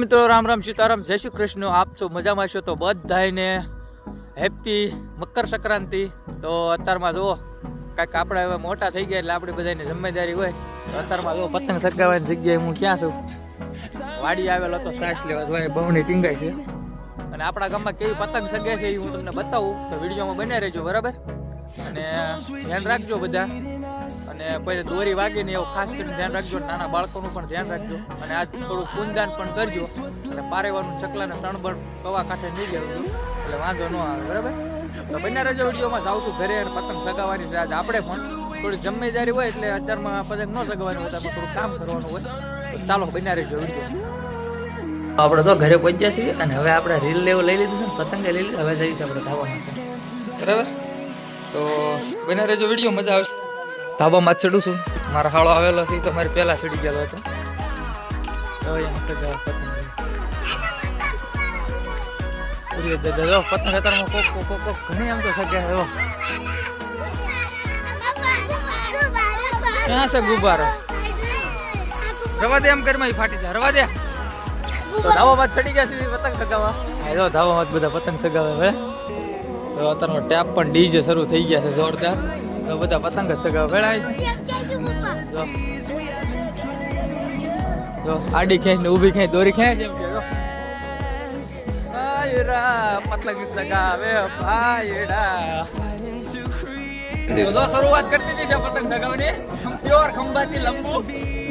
મિત્રો, રામ રામ સીતારામ, જય શ્રી કૃષ્ણ. આપ છો મજામાં છો તો બધાને હેપી મકર સંક્રાંતિ. તો અત્યારમાં જુઓ કાંઈક આપણે હવે મોટા થઈ ગયા એટલે આપણી બધાની જિમ્મેદારી હોય. તો અત્યારમાં જુઓ પતંગ સગાવવાની જગ્યાએ હું ક્યાં છું, વાડી આવેલો તો સાસ લેવા જોઈએ, બહુની ટીંગાઈ છે. અને આપણા ગામમાં કેવી પતંગ સગે છે એ હું તમને બતાવું, તો વિડીયોમાં બને રહેજો બરાબર. અને ધ્યાન રાખજો બધા, અને પછી દોરી વાગીને એવું ખાસ કરીને ધ્યાન રાખજો. નાના બાળકોનું પણ ધ્યાન રાખજો. અને આ થોડું પૂંજાન પણ કરજો. અને પારેવાનું ચકલાને સણબળ કવા કાંઠે નહીં લેવું એટલે વાંધો ન આવે બરાબર. તો બન્યા રહેજો વિડીયોમાં. જાઉં છું ઘરે અને પતંગ સગાવવાની છે આજે આપણે પણ. થોડી જિમ્મેદારી હોય એટલે અત્યારમાં પતંગ ન સગાવવાની હોય, તો થોડું કામ કરવાનું હોય. તો ચાલો બન્યા રહેજો વિડીયો. આપણે તો ઘરે પહોંચ્યા છીએ અને હવે આપણે રીલ લેવું લઈ લીધું છે, પતંગે લઈ લીધું. હવે જઈશું આપણે ધાબામાં બરાબર. તો બન્યા રહેજો વિડીયો, મજા આવશે. ધાબામાં જ ચડું છું, મારો હાળો આવેલો છે તો મારે પહેલા ચડી ગયેલો હતો. પતંગ અત્યારમાં કોક ઘણી આમ તો સગ્યા. ક્યાં છે ગુબ્બારો? રવા દે, એમ કરી ફાટી જાય, રવા દે. તો ધાબામાં ચડી ગયા છે પતંગ સગાવા. ધાબામાં બધા પતંગ સગાવે હવે. તો અત્યારમાં ટેપ પણ ડીજે શરૂ થઈ ગયા છે જોરદાર. તો બધા પતંગ જ સગાવે વેળાય. જો આડી ખેંચ ને ઊભી ખેંચ, દોરી ખેંચ એમ કે પતંગ સગાવે ભાઈડા. તો શરૂઆત કરતી હતી છે પતંગ સગાવવાની. પ્યોર ખંભાતી લંબુ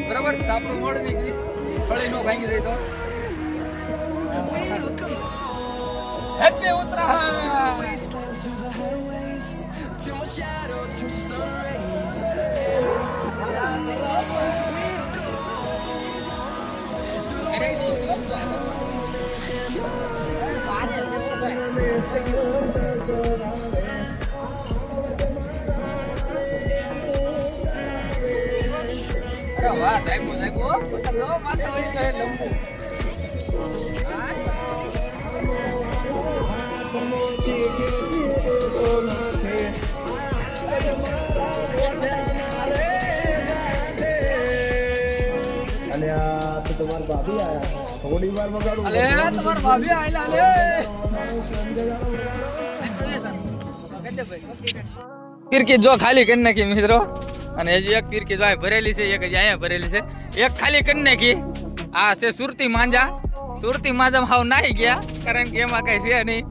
બરાબર. સાપડું મોડ નીકળી, ફળી નો ભાંગી જાય તો. હેપી ઉત્તરાયણ. વાહ, જાગો જાગો પતંગ લો, માથે વળી જાય લંબુ. तुम्हारे भाभी आया थोड़ी बार बगाड़ू. अरे तुम्हारे भाभी आया ले. ફિરકી જો ખાલી કરી નાખી મિત્રો. અને હજી એક ફિરકી જો ભરેલી છે, એક હજી અહીંયા ભરેલી છે. એક ખાલી કરી નાખી. આ છે સુરતી માંજા. સુરતી માંજા હાવ નાહી ગયા, કારણ કે એમાં કઈ છે નહીં,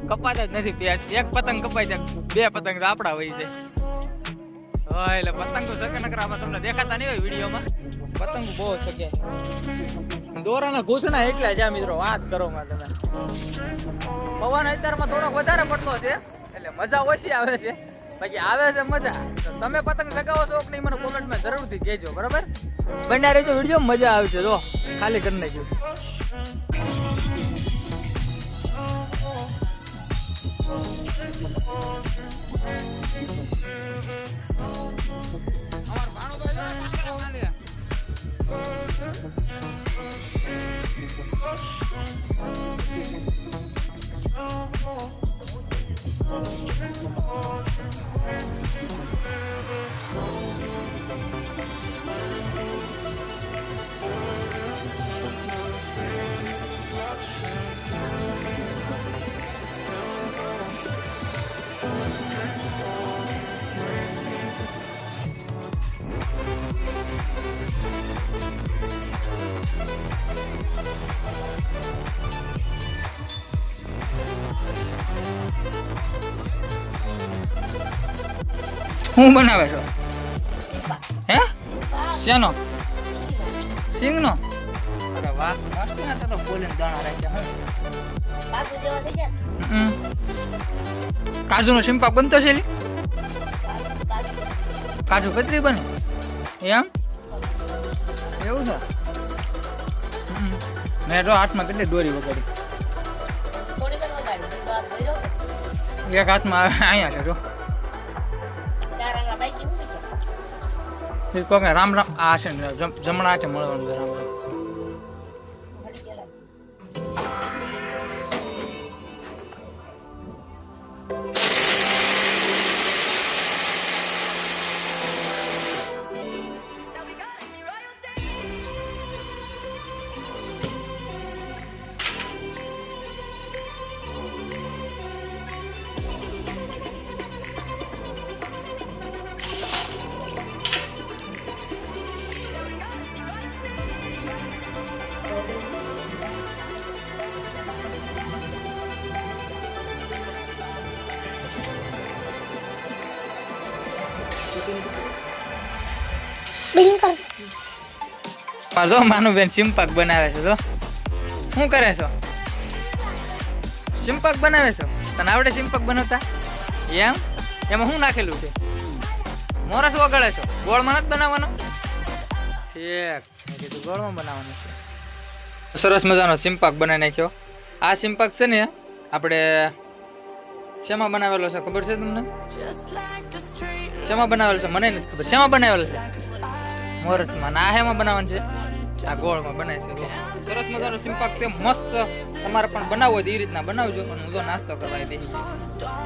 કપાતા જ નથી પેચ. એક પતંગ કપાઈ જાય, બે પતંગ આપડા હોય છે. એટલે પતંગ તો સકનકરામાં તમને દેખાતા નહીં હોય વિડીયોમાં. પતંગ બહુ શકે. દોરાના ઘૂસણા એટલા છે મિત્રો, વાત કરો માં તમે. પવન અત્યારમાં થોડોક વધારે પડતો છે એટલે મજા ઓછી આવે છે. બાકી આવે છે મજા. તમે પતંગ સગાવો છો કે નહીં મને કોમેન્ટમાં જરૂરથી કહેજો બરાબર. બન્યા રહેજો વિડીયો, મજા આવશે. જો ખાલી કરી નાખ્યું. શું બનાવે છો? હે શેનો? સિંગનો? અરે વાહ, મસ્ત ના તો બોલીને દાણા રાખ્યા. કાજુનો સિંપાક બનતો છે? કાજુ કતરી બને એમ? એવું છે? મેં જો હાથમાં કેટલી દોરી વગાડી. એક હાથમાં અહીંયા છે જો. રામ રામ. આ છે ને જમણા હાથે મળવાનું. રામ રામ. બિલ કર. જો માનુબેન સિંપાક બનાવે છે. જો શું કરે છો? સિંપાક બનાવે છો? તને આવડે સિંપાક બનાવતા? એમ એમાં શું નાખેલું છે? મોરસ વગાડે છો? ગોળમાં નથી બનાવવાનો? ઠીક, મેં કીધું ગોળમાં બનાવવાનું છે. સરસ મજાનો સિંપાક બનાવી નાખ્યો. આ સિંપાક છે ને આપણે શેમાં બનાવેલો છે ખબર છે તમને? શેમાં બનાવેલો છે મને નથી ખબર. શેમાં બનાવેલો છે? મોરસમાં. આ હેમાં બનાવવાનું છે? આ ગોળમાં બનાવે છે. સરસ મજાનો સિંપાક છે, મસ્ત. તમારે પણ બનાવવો હોય તો એ રીતના બનાવજો. અને હું તો નાસ્તો કરવા બેસી ગયો છું.